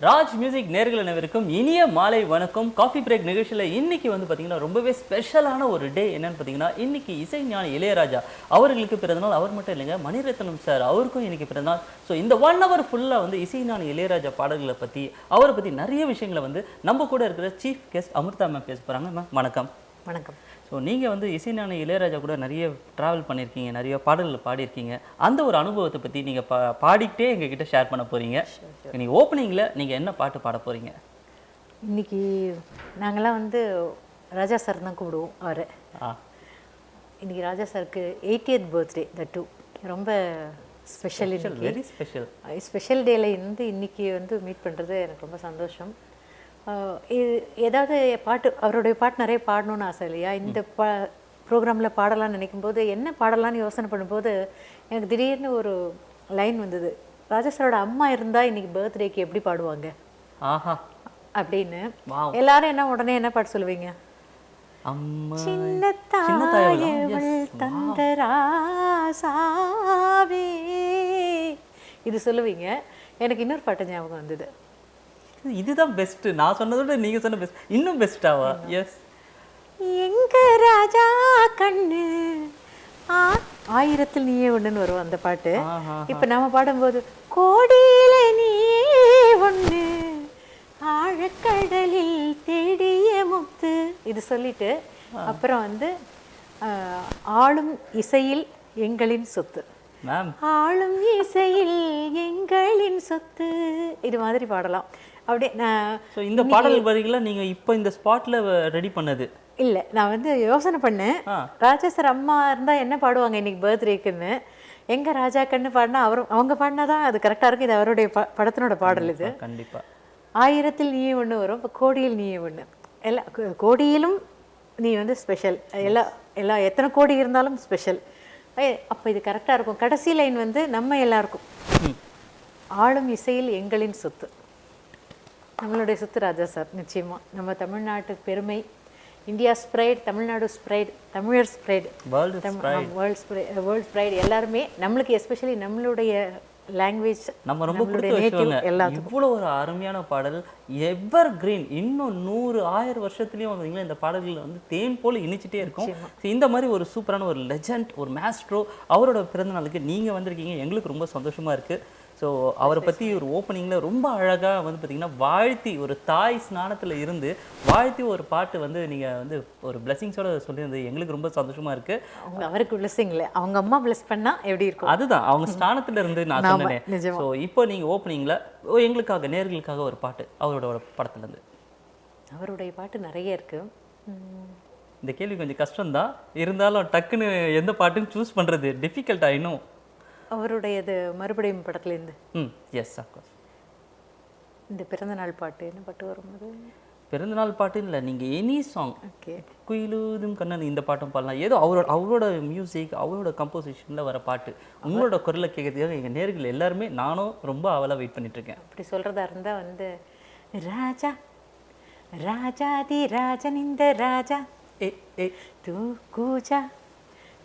Raj music நேர்கள் அனைவருக்கும் இனிய மாலை வணக்கம். காஃபி பிரேக் நிகழ்ச்சியில் இன்னைக்கு வந்து பார்த்தீங்கன்னா ரொம்பவே ஸ்பெஷலான ஒரு டே. என்னன்னு பார்த்தீங்கன்னா இன்னைக்கு இசைஞானி இளையராஜா அவர்களுக்கு பிறந்தநாள். அவர் மட்டும் இல்லைங்க, மணிரத்னம் சார் அவருக்கும் இன்னைக்கு பிறந்தநாள். ஸோ இந்த 1 hour ஃபுல்லாக வந்து இசைஞானி இளையராஜா பாடல்களை பற்றி அவரை பற்றி நிறைய விஷயங்களை வந்து நம்ம கூட இருக்கிற சீஃப் கெஸ்ட் அமிர்தா மேம் பேச போகிறாங்க. மேம் வணக்கம். வணக்கம். ஸோ நீங்கள் வந்து இசைஞானி இளையராஜா கூட நிறைய ட்ராவல் பண்ணியிருக்கீங்க, நிறைய பாடல்கள் பாடியிருக்கீங்க. அந்த ஒரு அனுபவத்தை பற்றி நீங்கள் பாடிக்கிட்டே எங்ககிட்ட ஷேர் பண்ண போகிறீங்க. நீங்கள் ஓப்பனிங்கில் நீங்கள் என்ன பாட்டு பாட போகிறீங்க? இன்னைக்கு நாங்கள்லாம் வந்து ராஜா சார் தான் கூப்பிடுவோம் அவரை. இன்னைக்கு ராஜா சாருக்கு 80th பர்த்டே. தட் ரொம்ப ஸ்பெஷல். Very special. ஸ்பெஷல் டேல இருந்து இன்னைக்கு வந்து மீட் பண்ணுறது எனக்கு ரொம்ப சந்தோஷம். ஏதாவது பாட்டு, அவருடைய பாட்டு நிறைய பாடணும்னு ஆசை இல்லையா? இந்த ப்ரோக்ராமில் பாடலாம்னு நினைக்கும் போது என்ன பாடலான்னு யோசனை பண்ணும்போது எனக்கு திடீர்னு ஒரு லைன் வந்தது. ராஜா சாரோட அம்மா இருந்தால் இன்னைக்கு பர்த்டேக்கு எப்படி பாடுவாங்க அப்படின்னு. எல்லாரும் என்ன உடனே என்ன பாட்டு சொல்லுவீங்க? சின்ன தாயவள் தந்த ராசாவே இது சொல்லுவீங்க. எனக்கு இன்னொரு பாட்டு ஞாபகம் வந்தது. இதுதான் பெஸ்ட். நான் சொன்னதோட நீங்க சொன்ன பெஸ்ட், இன்னும் பெஸ்டாவா? எஸ். எங்க ராஜா கண்ணு ஆயிரத்தில் நீயே ஒண்ணுன்னு வரும் அந்த பாட்டு. இப்ப நாம பாடும்போது கோடியில நீயே ஒண்ணு ஆழக்கடலில் தேடிய முத்து இது சொல்லிட்டு அப்புறம் வந்து ஆளும் இசையில் எங்களின் சொத்து, ஆளும் இசையில் எங்களின் சொத்து இது மாதிரி பாடலாம். அப்படியே நான் இந்த பாடல் வரிகளை நீங்க இப்போ இந்த ஸ்பாட்ல ரெடி பண்ணது இல்லை. நான் வந்து யோசனை பண்ணேன், ராஜா சார் அம்மா இருந்தால் என்ன பாடுவாங்க இன்னைக்கு பர்த்டேக்குன்னு. எங்க ராஜா கண்ணு பாடினா அவங்க பாடினாதான் அது கரெக்டாக இருக்கும். இது அவருடைய படத்தினோட பாடல். இது கண்டிப்பா ஆயிரத்தில் நீயே ஒன்று வரும். இப்போ கோடியில் நீயே ஒன்று. எல்லா கோடியிலும் நீ வந்து ஸ்பெஷல். எல்லா எத்தனை கோடி இருந்தாலும் ஸ்பெஷல். அப்போ இது கரெக்டாக இருக்கும். கடைசி லைன் வந்து நம்ம எல்லாருக்கும் ஆளும் இசையில் எங்களின் சொத்து. நம்மளுடைய சொத்து ராஜா சார். நிச்சயமா நம்ம தமிழ்நாட்டு பெருமை, இந்தியா ஸ்ப்ரைட், தமிழ்நாடு ஸ்ப்ரைட், தமிழர் ஸ்ப்ரைட், வேர்ல்ட் ஸ்ப்ரைட். எல்லாருமே நம்மளுக்கு எஸ்பெஷலி நம்மளுடைய லாங்குவேஜ் நம்ம ரொம்ப கொடுத்து வச்சுருவாங்க. இவ்வளோ ஒரு அருமையான பாடல், எவர் கிரீன். இன்னும் 100-1000 வருஷத்துலேயும் வந்தீங்களா இந்த பாடல்கள் வந்து தேன் போல் இனிச்சிட்டே இருக்கும். இந்த மாதிரி ஒரு சூப்பரான ஒரு லெஜண்ட், ஒரு மாஸ்ட்ரோ அவரோட பிறந்த நாளுக்கு நீங்கள் வந்திருக்கீங்க. எங்களுக்கு ரொம்ப சந்தோஷமாக இருக்குது. ஸோ அவரை பற்றி ஒரு ஓப்பனிங்கில் ரொம்ப அழகாக வந்து பார்த்திங்கன்னா வாழ்த்தி, ஒரு தாய் ஸ்நானத்தில் இருந்து வாழ்த்தி ஒரு பாட்டு வந்து நீங்கள் வந்து ஒரு பிளெஸிங்ஸோட சொல்லியிருந்தது எங்களுக்கு ரொம்ப சந்தோஷமாக இருக்குது. அவருக்கு பிளெஸிங் இல்லை, அவங்க அம்மா பிளெஸ் பண்ணால் எப்படி இருக்கும்? அதுதான் அவங்க ஸ்நானத்தில் இருந்து நான் சொன்னேன். ஸோ இப்போ நீங்கள் ஓப்பனிங்கில் எங்களுக்காக நேர்களுக்காக ஒரு பாட்டு அவரோட படத்துலேருந்து. அவருடைய பாட்டு நிறைய இருக்குது. இந்த கேள்வி கொஞ்சம் கஷ்டம்தான், இருந்தாலும் டக்குன்னு எந்த பாட்டுன்னு சூஸ் பண்ணுறது டிஃபிகல்ட். ஆகினும் அவருடையது மறுபடியும் படத்துலேருந்து. Yes of course. இந்த பிறந்தநாள் பாட்டு என்ன பாட்டு வரும்போது? பிறந்தநாள் பாட்டு இல்லை, நீங்கள் எனி சாங். ஓகே. குயிலூதும் கண்ணன் இந்த பாட்டும் பாடலாம். ஏதோ அவரோட மியூசிக், அவரோட கம்போசிஷனில் வர பாட்டு உங்களோட குரலை கேட்கறதுக்காக எங்கள் நேர்கள் எல்லாருமே நானும் ரொம்ப அவளாக வெயிட் பண்ணிட்டுருக்கேன். அப்படி சொல்கிறதா இருந்தால் வந்து ராஜா ராஜாதி ராஜன் இந்த ராஜா தூ கூஜா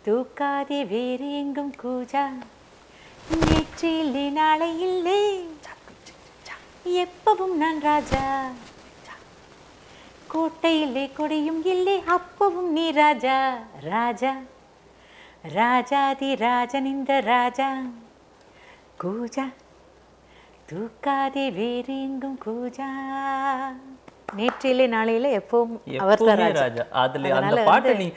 தூக்காதே வேறு எங்கும் கூஜா நேற்றில்லை நாளை இல்லை எப்பவும் நான் ராஜா கோட்டை இல்லை கொடியும் இல்லை அப்பவும் நீ ராஜா ராஜா ராஜாதி ராஜன் இந்த ராஜா கூஜா தூக்காதே வேறு எங்கும் கூஜா நேற்றில்லை நாளையில எப்பவும் அவர் தான் ராஜா. அதுல அந்த பாட்டு நீ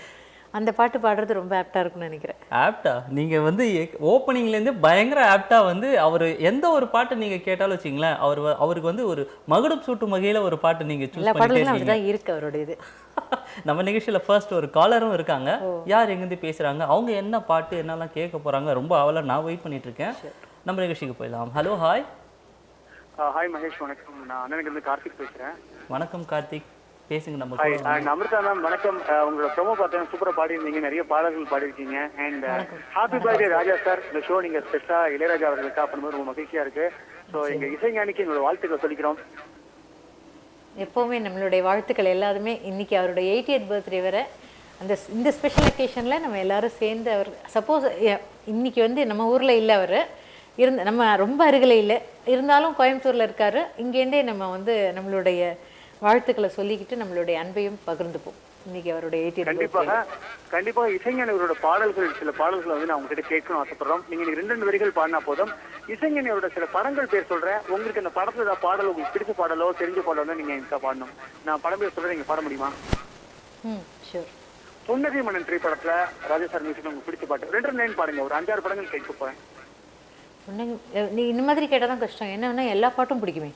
அந்த பாட்டு பாடுறது ரொம்ப ஆப்டாக இருக்கும்னு நினைக்கிறேன். ஆப்டா? நீங்கள் வந்து ஓப்பனிங்லேருந்து பயங்கர ஆப்டாக வந்து அவர் எந்த ஒரு பாட்டு நீங்கள் கேட்டாலும் வச்சிங்களேன், அவருக்கு வந்து ஒரு மகுடம் சூட்டும் வகையில் ஒரு பாட்டு நீங்கள் சூஸ் பண்ணிட்டே அப்படிதான் இருக்கு அவருடைய இது. நம்ம நிகழ்ச்சியில் ஃபர்ஸ்ட் ஒரு காலரும் இருக்காங்க. யார் எங்கேருந்து பேசுகிறாங்க, அவங்க என்ன பாட்டு என்னெல்லாம் கேட்க போகிறாங்க, ரொம்ப அவளை நான் வெயிட் பண்ணிட்டு இருக்கேன். நம்ம நிகழ்ச்சிக்கு போயிடலாம். Hello hi. ஹாய் மகேஷ், வணக்கம். நான் அண்ணனுக்கு கார்த்திக் பேசுகிறேன். வணக்கம் கார்த்திக், பேசுங்க. நம்ம அமிர்தா மேம் வணக்கம். உங்களோட ப்ரோமோ பார்த்தேன், சூப்பராக பாடிருந்தீங்க, நிறைய பாடல்கள் பாடிருக்கீங்க. And happy birthday Raja sir. இந்த ஷோ நீங்க ஸ்பெஷலா இளையராஜா அவர்களுக்கு பண்ணும்போது ரொம்ப மகிழ்ச்சியா இருக்கு. ஸோ எங்க இசைஞானிக்கு எங்களோட வாழ்த்துக்கள் சொல்லிக்கிறோம். எப்பவுமே நம்மளுடைய வாழ்த்துக்கள் எல்லாருமே. இன்னைக்கு அவருடைய 80th பர்த்டே வர இந்த ஸ்பெஷல் அக்கேஷனில் நம்ம எல்லாரும் சேர்ந்து, அவர் சப்போஸ் இன்னைக்கு வந்து நம்ம ஊரில் இல்லை, அவர் நம்ம ரொம்ப அருகில் இல்லை, இருந்தாலும் கோயம்புத்தூரில் இருக்காரு. இங்கேருந்தே நம்ம வந்து நம்மளுடைய வாழ்த்துக்களை சொல்லிக்கிட்டு நம்மளுடைய அன்பையும் பகிர்ந்துப்போம். இன்னைக்கு அவருடைய 80th கண்டிப்பாக இசைஞானி அவரோட பாடல்கள், சில பாடல்களை வந்து நான் உங்ககிட்ட கேட்கணும் ஆசைப்படுறோம். நீங்க 2 வரிகள் பாடினா போதும். இசைஞானி அவரோட சில படங்கள் பேர் சொல்றேன். உங்களுக்கு அந்த படத்துல ஏதாவது பாடல், உங்களுக்கு பிடிச்ச பாடலோ தெரிஞ்ச பாடலோ நீங்க எனக்கு பாடணும். நான் படம் பேர் சொல்றேன், நீங்க பாட முடியுமா? ஷூர். புன்னகை மன்னன் திரைப்படத்துல ராஜா சார் மியூசிக் உங்களுக்கு பிடிச்ச பாட்டு 2 லைன் பாடுங்க. ஒரு 5-6 படங்கள் கேட்க போறேன். நீ இந்த மாதிரி கேட்டால் தான் கஷ்டம். என்னன்னா எல்லா பாட்டும் பிடிக்குமே.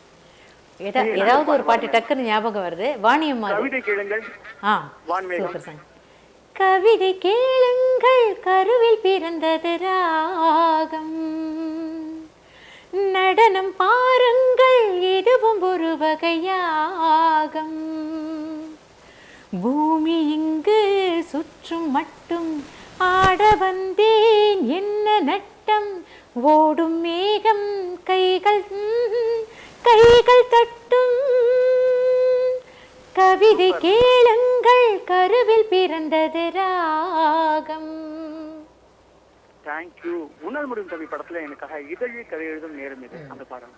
ஏதாவது ஒரு பாட்டு டக்குன்னு ஞாபகம் வருது. வாணியம்மா கவிதை கேளுங்கள். Super song. கவிதை கேளுங்கள், கருவில் பிறந்தது ராகம். நடனம் பாருங்கள், இதுவும் ஒரு வகையாகம். பூமி இங்கு சுற்றும் மட்டும் ஆட வந்தேன், என்ன நட்டம். ஓடும் மேகம் கைகள் தட்டும். கவிதை கேளுங்கள், கருவில் பிறந்தது ராகம். தேங்க்யூ. உன்னால் முடியும் கவி படத்துல எனக்காக இதழில் கதை எழுதும் நேரம் இது, அந்த பாடம்.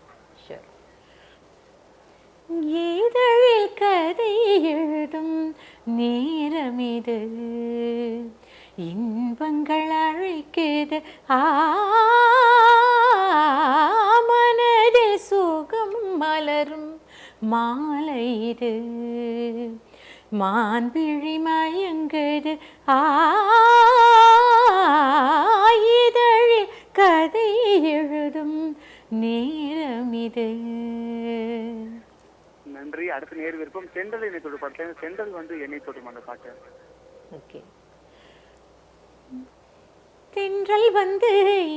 இதழில் கதை எழுதும் நேரம் இது, இன்பங்கள் அழைக்குது மனதில் சுகம் மலரும் மாலை இது, மான்விழி மயங்குது இதழில் கதை எழுதும் நேரம் இது. நன்றி. அடுத்த நேர் விருப்பம் செண்டல் என்னை தொடு பாட்டு. செண்டல் வந்து என்னை தொடும் அந்த பாட்டு. ஓகே. தென்றல் வந்து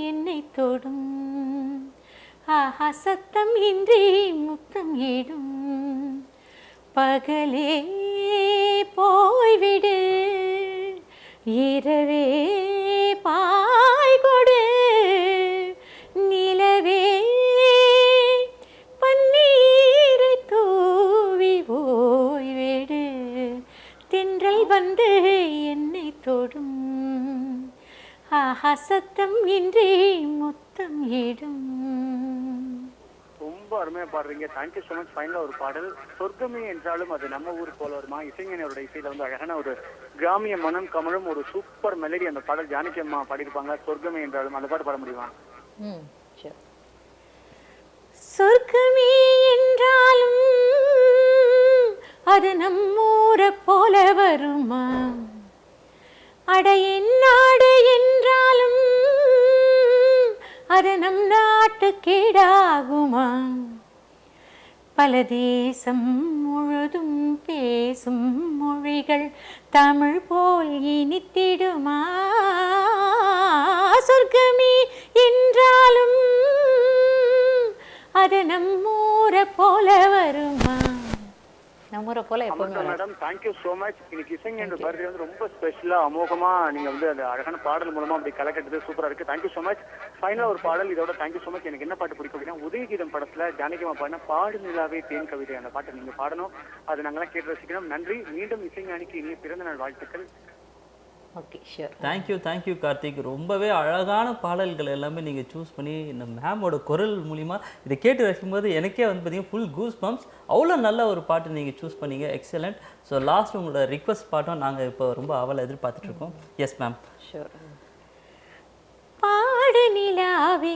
என்னை தொடும், ஆஹா சத்தம் இன்றி முத்தம் இடும். பகலே போய்விடு, இரவே பாய் கொடு. நிலவே பன்னீரை தூவி ஓய்விடு. தென்றல் வந்து என்னை தொடும், ஆஹா சத்தம் இன்றி முத்தம் இடும். ரொம்ப அருமையா பாடுறீங்க. Thank you so much. ஃபைனலா ஒரு பாடல், சொர்க்கமே என்றாலும் அது நம்ம ஊர் போல வருமா. இசைஞானியோட இசையில வந்து அழகான ஒரு கிராமிய மனம் கமலும் ஒரு சூப்பர் மெலடி. அந்த பாடல் ஜானகி அம்மா பாடியிருப்பாங்க. சொர்க்கமே என்றாலும் அந்த பாட்டு பாட முடியுமா? சொர்க்கமே என்றாலும் அது நம்மூரை போல வருமா. அடையின் நாடு என்றாலும் அது நம் நாட்டு கீடாகுமா. பல தேசம் முழுதும் பேசும் மொழிகள் தமிழ் போல் இனித்திடுமா. சொர்க்கமே என்றாலும் அது நம்மூரை போல வருமா. நம்மூரை போல எப்பவுமே. Madam thank you so much. இன்னைக்கு இசைஞானி பர்த்டே வந்து ரொம்ப ஸ்பெஷலா அமோகமா நீங்க வந்து அந்த அழகான பாடல் மூலமா அப்படி கலக்கட்டது சூப்பரா இருக்கு. Thank you so much. ஃபைனலா ஒரு பாடல் இதோட. Thank you so much. எனக்கு என்ன பாட்டு பிடிக்கும் அப்படின்னா உதயகீதம் படத்துல ஜானகிமா பாடின பாடு நிலாவே தேன் கவிதை, அந்த பாட்டை நீங்க பாடணும். அது நாங்களாம் கேட்டு ரசிக்கணும். நன்றி. மீண்டும் இசைஞானிக்கு இனிய பிறந்த நாள் வாழ்த்துக்கள். Okay sure. தேங்க்யூ கார்த்திக். ரொம்பவே அழகான பாடல்கள் எல்லாமே நீங்கள் சூஸ் பண்ணி இந்த மேமோட குரல் மூலிமா இதை கேட்டு ரசிக்கும்போது எனக்கே வந்து பார்த்தீங்கன்னா ஃபுல் கூஸ் பம்ப்ஸ். அவ்வளோ நல்ல ஒரு பாட்டு நீங்கள் சூஸ் பண்ணீங்க. எக்ஸலண்ட். ஸோ லாஸ்ட் உங்களோட ரிக்வஸ்ட் பாட்டும் நாங்கள் இப்போ ரொம்ப அவளை எதிர்பார்த்துட்ருக்கோம். Yes ma'am. ஷூர். பாடு நிலாவே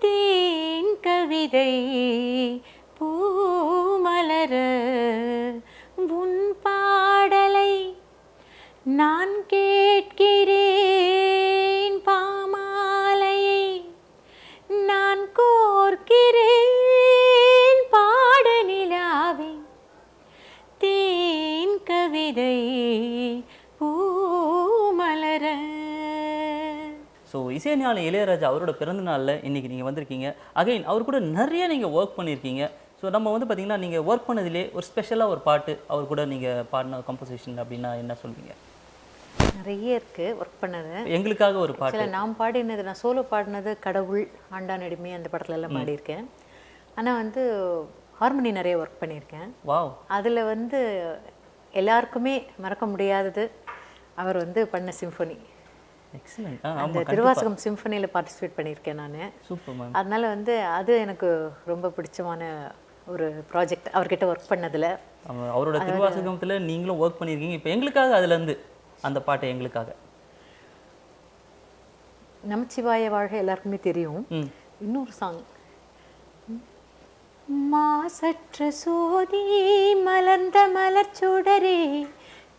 தேன் கவிதை பூமலர உன் பாடலை நான் கேட்கிறேன். பாமாலையை நான் கோர்க்கிறேன். பாடு நிலாவே தேன் கவிதை பூமலர. ஸோ இசைஞானி இளையராஜா அவரோட பிறந்த நாளில் இன்றைக்கி நீங்கள் வந்திருக்கீங்க. அகைன் அவர் கூட நிறைய நீங்கள் ஒர்க் பண்ணியிருக்கீங்க. ஸோ நம்ம வந்து பார்த்திங்கன்னா நீங்கள் ஒர்க் பண்ணதிலே ஒரு ஸ்பெஷலாக ஒரு பாட்டு அவர் கூட நீங்கள் பாடின கம்போசிஷன் அப்படின்னா என்ன சொல்வீங்க? நிறைய இருக்குது ஒர்க் பண்ணது. எங்களுக்காக ஒரு பாட்டு. நான் பாடினது, நான் சோலோ பாடினது கடவுள், ஆண்டான் அடிமை அந்த படத்துல எல்லாம் பாடியிருக்கேன். ஆனால் வந்து ஹார்மோனி நிறைய ஒர்க் பண்ணியிருக்கேன். வாவ். அதில் வந்து எல்லாருக்குமே மறக்க முடியாதது அவர் வந்து பண்ண சிம்ஃபனி. எக்ஸலென்ட். அந்த ஆமா, திருவாசகம் சிம்பனியில் பார்ட்டிசிபேட் பண்ணியிருக்கேன் நான். Super ma'am. அதனால வந்து அது எனக்கு ரொம்ப பிடிச்சமான ஒரு ப்ராஜெக்ட் அவர்கிட்ட ஒர்க் பண்ணதில். அவரோட திருவாசகத்துல நீங்களும் ஒர்க் பண்ணியிருக்கீங்க. இப்போ எங்களுக்காக அதுலேருந்து அந்த பாட்டை எங்களுக்காக. நமச்சிவாய வாழ்க எல்லாருக்குமே தெரியும். இன்னொரு சாங், மாசற்ற சோதி மலர்ந்த மலர்ச்சுடரே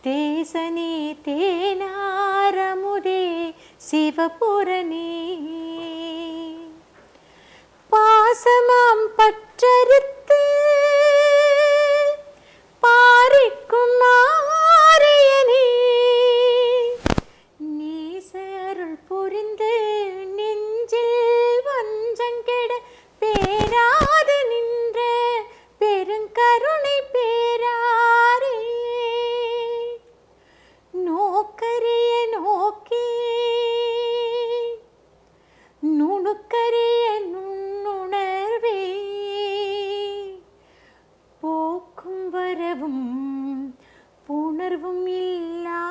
தேசனே தேனாரமுதே சிவபுரணி பாசமாம் பற்றறுத்து பாரிக்கும் மாரியனே நேச அருள் புரிந்து நெஞ்சில் வஞ்சங்கெட பேராது நின்ற பெருங்கருணை பேராரே நோக்கரிய நோக்கி நுணுக்கரிய நுண்ணுணர்வே போக்கும் வரவும் புணர்வும் இல்லா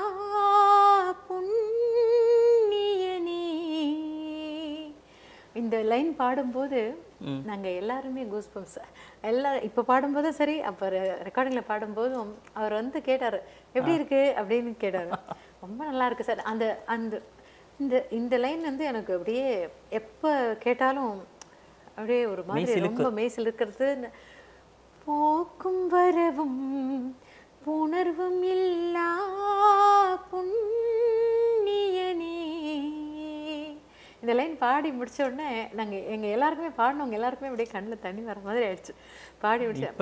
புண்ணியனே. இந்த லைன் பாடும்போது நாங்கள் எல்லாருமே கூஸ்பம்ஸ் எல்லாரும் இப்போ பாடும்போதும் சரி, அப்போ ரெக்கார்டிங்கில் பாடும்போதும் அவர் வந்து கேட்டார் எப்படி இருக்கு அப்படின்னு கேட்டார். ரொம்ப நல்லா இருக்கு சார். அந்த அந்த இந்த இந்த லைன் வந்து எனக்கு அப்படியே எப்போ கேட்டாலும் அப்படியே ஒரு மாதிரி ரொம்ப மெய்சில் இருக்கிறது. போக்கும் வரவும் புணர்வும் இல்லா புண்ணியனே. இந்த லைன் பாடி முடிச்ச உடனே எங்கள் எல்லாருக்குமே பாடினவங்க எல்லாருக்குமே அப்படியே கண்ணில் தண்ணி வர மாதிரி ஆயிடுச்சு. பாடி முடிச்சேன்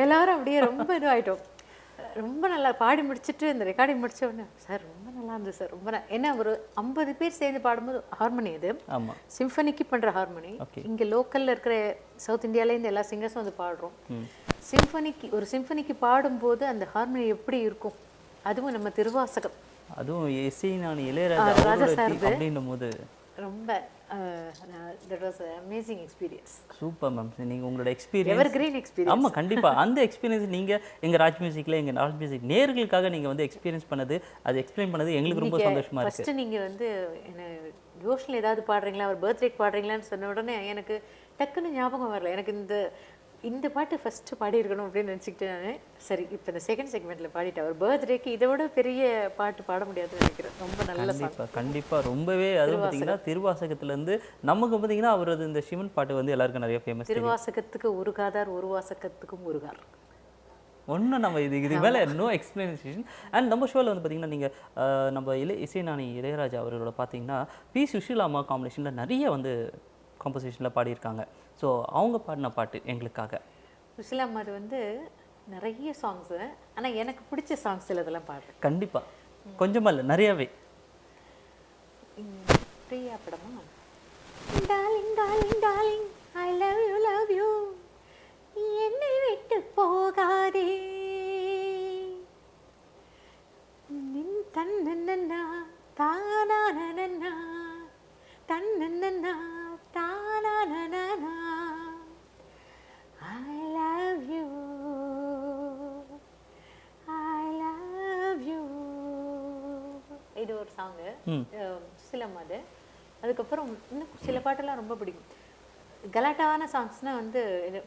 எல்லாரும் அப்படியே ரொம்ப இதுவாயிட்டோம். ரொம்ப நல்லா பாடி முடிச்சுட்டு இந்த ரெக்கார்டிங் முடிச்ச உடனே சார் ரொம்ப நல்லா இருந்தது சார். ரொம்ப என்ன ஒரு 50 பேர் சேர்ந்து பாடும்போது ஹார்மோனி, இது சிம்பனிக்கு பண்ணுற ஹார்மோனி. இங்கே லோக்கலில் இருக்கிற சவுத் இந்தியாவிலேருந்து எல்லா சிங்கர்ஸும் வந்து பாடுறோம். ஒரு சிம்பனிக்கு பாடும்போது அந்த ஹார்மோனி எப்படி இருக்கும், அதுவும் நம்ம திருவாசகம், அதுவும் இசைஞானி இளையராஜா அப்படின்னும் போது ரொம்ப that was an amazing experience. Super ma'am. நீங்கள் உங்களோட எக்ஸ்பீரியன்ஸ் எவர்கிரீன் எக்ஸ்பீரியன்ஸ். ஆமாம், கண்டிப்பாக அந்த எக்ஸ்பீரியன்ஸ் நீங்கள் எங்கள் ராஜ் மியூசிக்கில் எங்கள் ராஜ் மியூசிக் நேர்களுக்காக நீங்கள் வந்து எக்ஸ்பீரியன்ஸ் பண்ணது, அது எக்ஸ்பிளைன் பண்ணது எங்களுக்கு ரொம்ப சந்தோஷமாக இருக்குது. ஃபஸ்ட்டு நீங்கள் வந்து என்ன டிவோஷனில் ஏதாவது பாடுறீங்களா, ஒரு பர்த்டேக்கு பாடுறீங்களான்னு சொன்ன உடனே எனக்கு டக்குன்னு ஞாபகம் வரல. எனக்கு இந்த பாட்டு ஃபஸ்ட்டு பாடியிருக்கணும் அப்படின்னு நினச்சிக்கிட்டு நான் சரி இப்போ இந்த செகண்ட் செக்மெண்ட்டில் பாடிட்டேன். ஒரு பர்த்டேக்கு இதை விட பெரிய பாட்டு பாட முடியாதுன்னு நினைக்கிறேன். ரொம்ப நல்ல கண்டிப்பாக ரொம்பவே. அதுவும் பார்த்தீங்கன்னா திருவாசகத்துலேருந்து நமக்கு பார்த்தீங்கன்னா அவரது இந்த சிவன் பாட்டு வந்து எல்லாருக்கும் நிறைய ஃபேமஸ். திருவாசகத்துக்கு ஒரு காதார், ஒரு வாசகத்துக்கும் ஒரு கார். ஒன்றும் நம்ம இது மேலே நோ எக்ஸ்பிளனேஷன். அண்ட் நம்ம ஷோவில் வந்து பார்த்தீங்கன்னா நீங்கள் நம்ம இசைஞானி இளையராஜா அவர்களோட பார்த்தீங்கன்னா பி சுஷீலா அம்மா காம்பினேஷனில் நிறைய வந்து காம்போசிஷனில் பாடியிருக்காங்க. ஸோ அவங்க பாடின பாட்டு எங்களுக்காக. சுஷீலா அம்மா அது வந்து நிறைய சாங்ஸு, ஆனால் எனக்கு பிடிச்ச சாங்ஸ் இதெல்லாம் பாடுறேன். கண்டிப்பாக கொஞ்சமாக இல்லை நிறையாவே. பிரியா படமா darling darling darling I love you என்னை விட்டு போகாதே நின் தன்னன்னா தானானன்னா தன்னன்னா தானானனா I love you இது ஒரு சாங்கு சுசிலம்மா. அது அதுக்கப்புறம் இன்னும் சில பாட்டெல்லாம் ரொம்ப பிடிக்கும். கலாட்டான சாங்ஸ்னா வந்து இது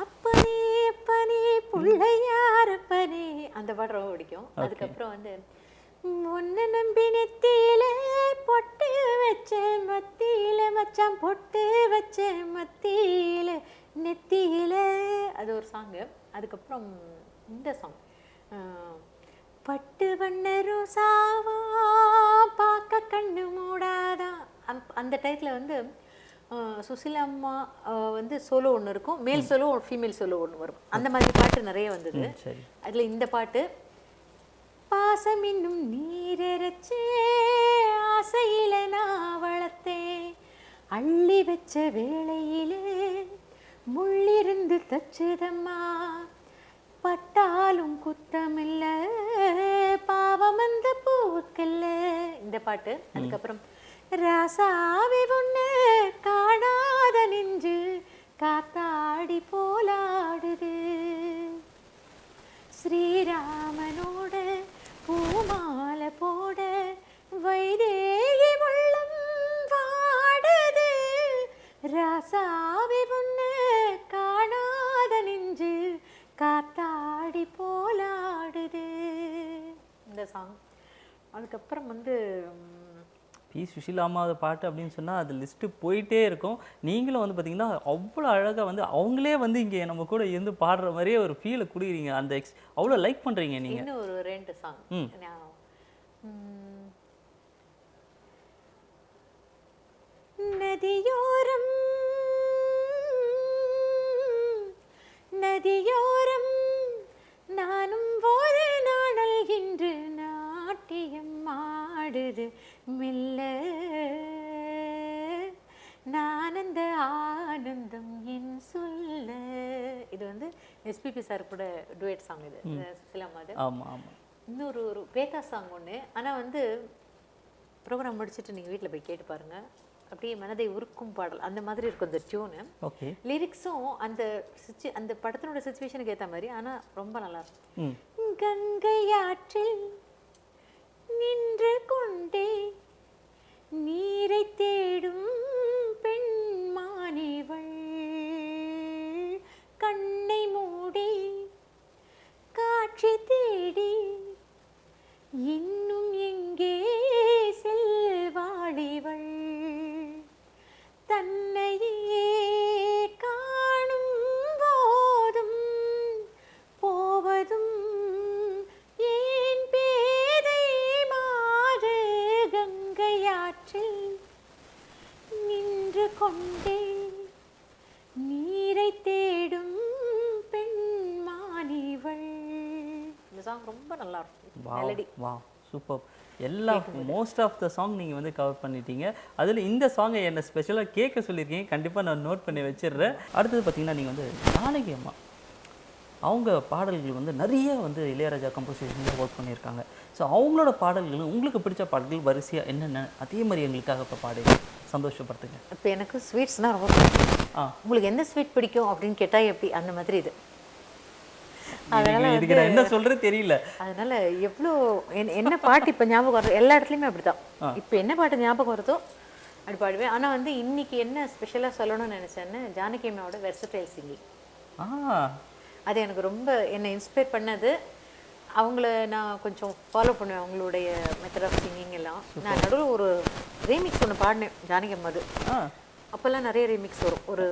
அப்பனே அப்பனே பிள்ளையாரப்பனே அந்த பாட்டு ரொம்ப பிடிக்கும். அதுக்கப்புறம் வந்து ஒன்னு நம்பி நெத்தியில பொட்டு வச்ச மத்தியில மச்சான் பொட்டு வச்ச மத்தியில நெத்தியில அது ஒரு சாங்கு. அதுக்கப்புறம் இந்த சாங் பட்டு வண்ண ரோசாவா பார்க்க கண்ணு மூடாதா அந்த டைத்தில் வந்து சுசிலா அம்மா வந்து சோலோ ஒன்று இருக்கும், மேல் சோலோ ஃபீமேல் சோலோ ஒன்று வரும். அந்த மாதிரி பாட்டு நிறைய வந்தது. அதில் இந்த பாட்டு பாசம் இன்னும் நீரச்சே ஆசையில நான் வளர்த்தே அள்ளி வச்ச வேளையிலே முள்ளிருந்து தச்சுதம்மா பட்டாலும் குத்தமில்ல பாவம் அந்த பூவுக்கல்ல இந்த பாட்டு. அதுக்கப்புறம் ராசாவி ஒண்ணு காணாத நெஞ்சு காத்தாடி போலாடுது ஸ்ரீராமனோட பூமாலை போட சாங். அதுக்கப்புறம் வந்து பி சுஷீலா அம்மாவோட பாட்டு அப்படின்னு சொன்னால் அது லிஸ்ட்டு போயிட்டே இருக்கும். நீங்களும் வந்து பார்த்தீங்கன்னா அவ்வளோ அழகாக வந்து அவங்களே வந்து இங்கே நம்ம கூட இருந்து பாடுற மாதிரியே ஒரு ஃபீலை கொடுக்குறீங்க. அந்த அவ்வளோ லைக் பண்ணுறீங்க நீங்கள். இன்னும் ஒரு 2 சாங் நதியோரம் நதியோரம் நானும் ஒரு நாடல் இன்று நாட்டியம் ஆடுது மெல்ல நானந்த ஆனந்தம் என் சொல்ல. இது வந்து எஸ்பிபி சார் கூட டுவேட் சாங். இது சுசிலாமாது. ஆமாம் ஆமாம். இன்னொரு ஒரு பேத்தா சாங் ஒன்று. ஆனால் வந்து ப்ரோக்ராம் முடிச்சுட்டு நீங்கள் வீட்டில் போய் கேட்டு பாருங்கள். அப்படியே மனதை உருக்கும் பாடல் அந்த மாதிரி இருக்கும் இந்த டியூனு. ஓகே. லிரிக்ஸும் அந்த படத்தினோட சிச்சுவேஷனுக்கு ஏற்ற மாதிரி, ஆனால் ரொம்ப நல்லா இருக்கும். கங்கை ஆற்றில் நின்று கொண்டே நீரை தேடும் பெண்மானிவள் கண்ணை மூடி காட்சி தேடி இன்னும் எங்கே செல்வாளிவள் தன்னையே காணும் போதும் போவதும் ஏன் பேதை மாறு கங்கையாற்றில் நின்று கொண்டே நீரை தேடும் பெண்மானிவள். இந்த சாங் ரொம்ப நல்லா இருக்கும். மெலடி. வா சூப்பர். எல்லா மோஸ்ட் ஆஃப் த சாங் நீங்கள் வந்து கவர் பண்ணிட்டீங்க. அதில் இந்த சாங்கை என்ன ஸ்பெஷலாக கேட்க சொல்லியிருக்கீங்க. கண்டிப்பாக நான் நோட் பண்ணி வச்சிடுறேன். அடுத்தது பார்த்தீங்கன்னா நீங்கள் வந்து ஜானகி அம்மா அவங்க பாடல்கள் வந்து நிறைய வந்து இளையராஜா கம்போசிஷனில் ஒர்க் பண்ணியிருக்காங்க. ஸோ அவங்களோட பாடல்கள் உங்களுக்கு பிடிச்ச பாடல்கள் வரிசையாக என்னென்ன அதே மாதிரி எங்களுக்காக இப்போ பாடி சந்தோஷப்படுத்துங்க. இப்போ எனக்கு ஸ்வீட்ஸ்னால் ரொம்ப பிடிக்கும். உங்களுக்கு எந்த ஸ்வீட் பிடிக்கும் அப்படின்னு கேட்டால் எப்படி அந்த மாதிரி இது. அதனால இதுக்கு நான் என்ன சொல்றது தெரியல. அதனால எவ்வளோ என்ன பாட்டு இப்போ ஞாபகம் வருது எல்லா இடத்துலையுமே அப்படிதான். இப்போ என்ன பாட்டு ஞாபகம் வருதோ அப்படி பாடுவேன். ஆனால் வந்து இன்னைக்கு என்ன ஸ்பெஷலாக சொல்லணும்னு நினச்சேன்னு ஜானகி அம்மாவோட வெர்சடைல் சிங்கிங். அது எனக்கு ரொம்ப என்னை இன்ஸ்பயர் பண்ணது. அவங்கள நான் கொஞ்சம் ஃபாலோ பண்ணுவேன், அவங்களுடைய மெத்தட் ஆஃப் சிங்கிங் எல்லாம். நான் நடுவில் ஒரு ரீமிக்ஸ் ஒன்று பாடினேன் ஜானகி அம்மாது. அப்போல்லாம் நிறைய ரீமிக்ஸ் வரும். ஒரு